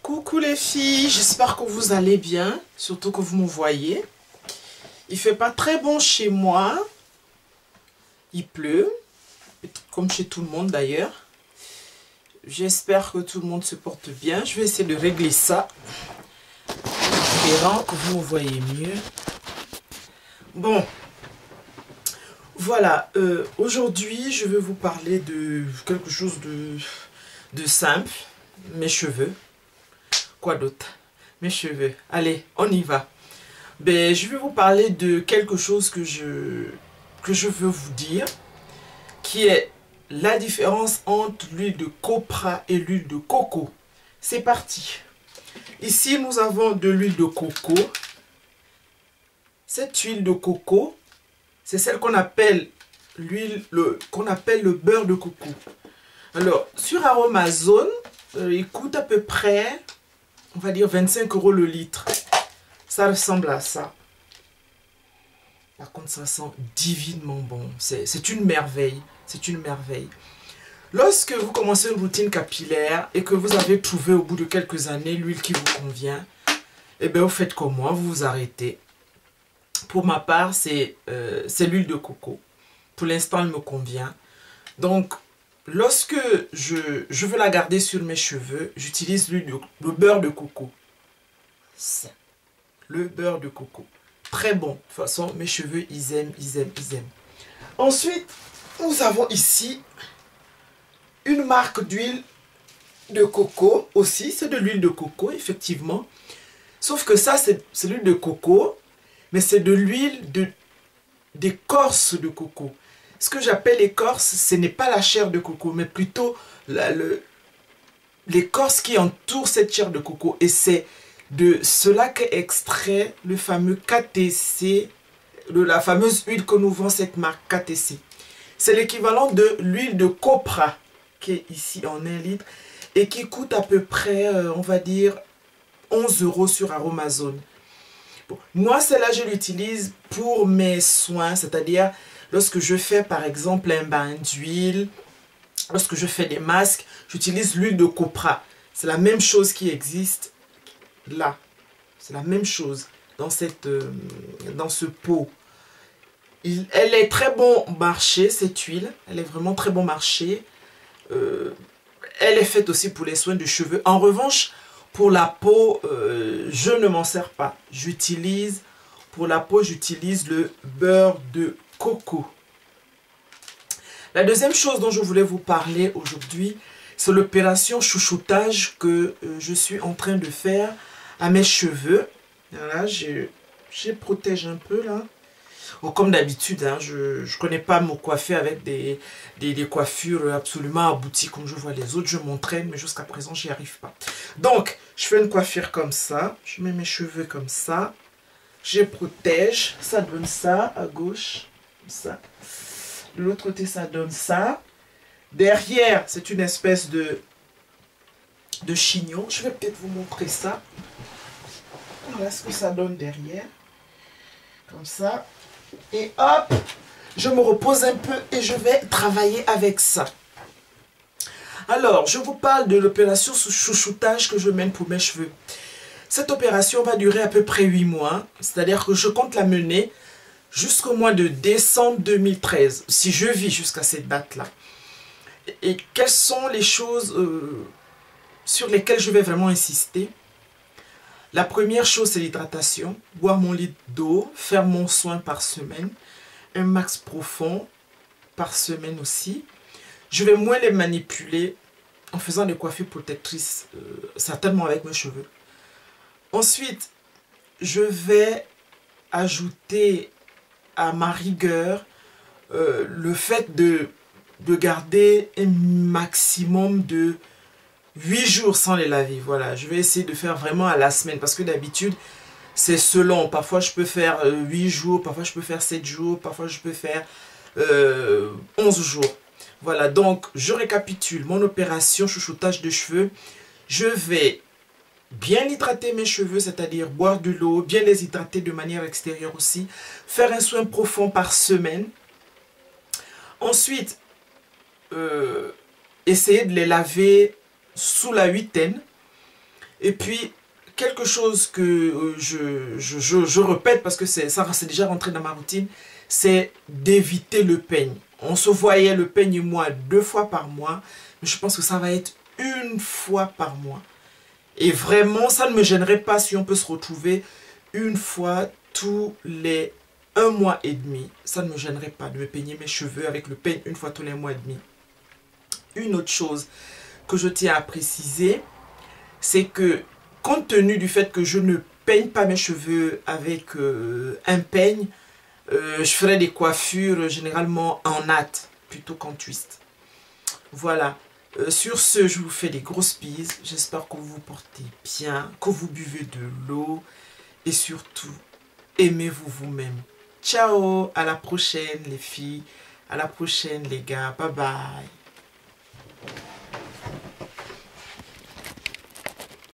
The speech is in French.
Coucou les filles, j'espère que vous allez bien, surtout que vous me voyez. Il fait pas très bon chez moi, il pleut, comme chez tout le monde d'ailleurs. J'espère que tout le monde se porte bien. Je vais essayer de régler ça, espérant que vous me voyez mieux. Bon, voilà, aujourd'hui je vais vous parler de quelque chose de simple, mes cheveux. Quoi d'autre? Mes cheveux. Allez, on y va. Ben, je vais vous parler de quelque chose que je veux vous dire, qui est la différence entre l'huile de copra et l'huile de coco. C'est parti. Ici, nous avons de l'huile de coco. Cette huile de coco, c'est celle qu'on appelle le beurre de coco. Alors, sur Amazon, il coûte à peu près, on va dire 25 € le litre. Ça ressemble à ça. Par contre, ça sent divinement bon. C'est une merveille. C'est une merveille. Lorsque vous commencez une routine capillaire et que vous avez trouvé au bout de quelques années l'huile qui vous convient, eh bien, vous faites comme moi, vous vous arrêtez. Pour ma part, c'est l'huile de coco. Pour l'instant, elle me convient. Donc, lorsque je veux la garder sur mes cheveux, j'utilise le beurre de coco. Ça. Le beurre de coco. Très bon. De toute façon, mes cheveux, ils aiment. Ensuite, nous avons ici une marque d'huile de coco aussi. C'est de l'huile de coco, effectivement. Sauf que ça, c'est l'huile de coco, mais c'est de l'huile d'écorce de coco. Ce que j'appelle écorce, ce n'est pas la chair de coco, mais plutôt l'écorce qui entoure cette chair de coco. Et c'est de cela qu'est extrait le fameux KTC, la fameuse huile que nous vend cette marque KTC. C'est l'équivalent de l'huile de copra qui est ici en 1 litre et qui coûte à peu près, on va dire, 11 € sur Amazon. Bon, moi, celle-là, je l'utilise pour mes soins, c'est-à-dire lorsque je fais par exemple un bain d'huile, lorsque je fais des masques, j'utilise l'huile de copra. C'est la même chose qui existe là. C'est la même chose dans ce pot. Elle est très bon marché, cette huile. Elle est vraiment très bon marché. Elle est faite aussi pour les soins de cheveux. En revanche, pour la peau, je ne m'en sers pas. Pour la peau, j'utilise le beurre de coco. La deuxième chose dont je voulais vous parler aujourd'hui, c'est l'opération chouchoutage que je suis en train de faire à mes cheveux. Voilà, je protège un peu là. Oh, comme d'habitude, hein, je ne connais pas me coiffer avec des coiffures absolument abouties comme je vois les autres. Je m'entraîne, mais jusqu'à présent, j'y arrive pas. Donc, je fais une coiffure comme ça. Je mets mes cheveux comme ça. Je protège. Ça donne ça à gauche. Comme ça. De l'autre côté, ça donne ça. Derrière, c'est une espèce de chignon. Je vais peut-être vous montrer ça. Voilà ce que ça donne derrière. Comme ça. Et hop, je me repose un peu et je vais travailler avec ça. Alors, je vous parle de l'opération chouchoutage que je mène pour mes cheveux. Cette opération va durer à peu près 8 mois. C'est-à-dire que je compte la mener jusqu'au mois de décembre 2013. Si je vis jusqu'à cette date-là. Et quelles sont les choses sur lesquelles je vais vraiment insister? La première chose, c'est l'hydratation. Boire mon litre d'eau, faire mon soin par semaine. Un max profond par semaine aussi. Je vais moins les manipuler en faisant des coiffures protectrices, certainement avec mes cheveux. Ensuite, je vais ajouter à ma rigueur le fait de garder un maximum de 8 jours sans les laver. Voilà, je vais essayer de faire vraiment à la semaine parce que d'habitude, c'est selon. Parfois, je peux faire 8 jours, parfois, je peux faire 7 jours, parfois, je peux faire 11 jours. Voilà, donc, je récapitule mon opération chouchoutage de cheveux. Je vais bien hydrater mes cheveux, c'est-à-dire boire de l'eau, bien les hydrater de manière extérieure aussi. Faire un soin profond par semaine. Ensuite, essayer de les laver sous la huitaine. Et puis, quelque chose que je répète parce que c'est déjà rentré dans ma routine, c'est d'éviter le peigne. On se voyait le peigne et moi 2 fois par mois, mais je pense que ça va être 1 fois par mois. Et vraiment, ça ne me gênerait pas si on peut se retrouver 1 fois tous les 1 mois et demi. Ça ne me gênerait pas de me peigner mes cheveux avec le peigne 1 fois tous les mois et demi. Une autre chose que je tiens à préciser, c'est que compte tenu du fait que je ne peigne pas mes cheveux avec un peigne, je ferai des coiffures généralement en natte plutôt qu'en twist. Voilà. Sur ce, je vous fais des grosses bises. J'espère que vous vous portez bien, que vous buvez de l'eau et surtout, aimez-vous vous-même. Ciao, à la prochaine les filles, à la prochaine les gars, bye bye.